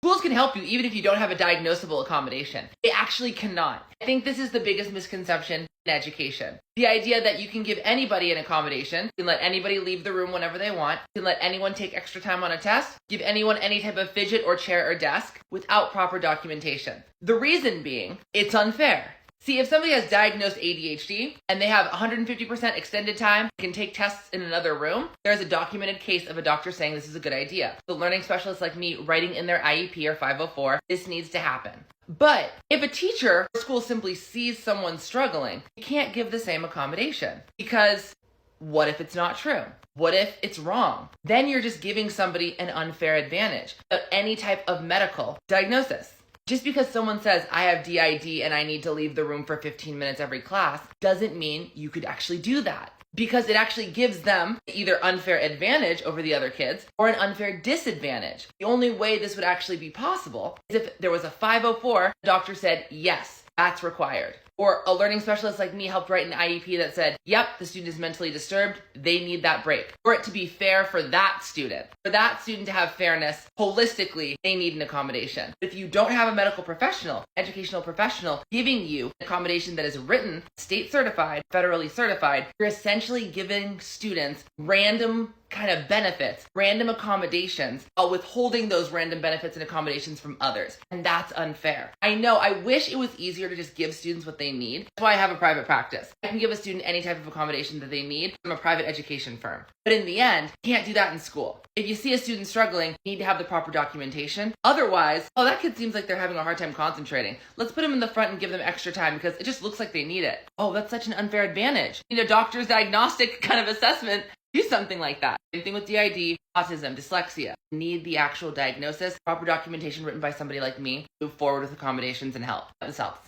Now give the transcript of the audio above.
Schools can help you even if you don't have a diagnosable accommodation. They actually cannot. I think this is the biggest misconception in education. The idea that you can give anybody an accommodation, you can let anybody leave the room whenever they want, you can let anyone take extra time on a test, give anyone any type of fidget or chair or desk without proper documentation. The reason being, it's unfair. See, if somebody has diagnosed ADHD and they have 150% extended time, can take tests in another room, there's a documented case of a doctor saying this is a good idea. The learning specialists like me writing in their IEP or 504, this needs to happen. But if a teacher or school simply sees someone struggling, you can't give the same accommodation. Because what if it's not true? What if it's wrong? Then you're just giving somebody an unfair advantage of any type of medical diagnosis. Just because someone says, I have DID and I need to leave the room for 15 minutes every class, doesn't mean you could actually do that. Because it actually gives them either unfair advantage over the other kids or an unfair disadvantage. The only way this would actually be possible is if there was a 504, the doctor said, yes, that's required. Or a learning specialist like me helped write an IEP that said, yep, the student is mentally disturbed, they need that break. For it to be fair for that student to have fairness, holistically, they need an accommodation. But if you don't have a medical professional, educational professional, giving you an accommodation that is written, state certified, federally certified, you're essentially giving students random kind of benefits, random accommodations, while withholding those random benefits and accommodations from others. And that's unfair. I know, I wish it was easier to just give students what they need. That's why I have a private practice. I can give a student any type of accommodation that they need from a private education firm. But in the end, you can't do that in school. If you see a student struggling, you need to have the proper documentation. Otherwise, oh, that kid seems like they're having a hard time concentrating. Let's put them in the front and give them extra time because it just looks like they need it. Oh, that's such an unfair advantage. You need a doctor's diagnostic kind of assessment. Do something like that. Same thing with DID, autism, dyslexia. Need the actual diagnosis, proper documentation written by somebody like me, move forward with accommodations and help. This helps.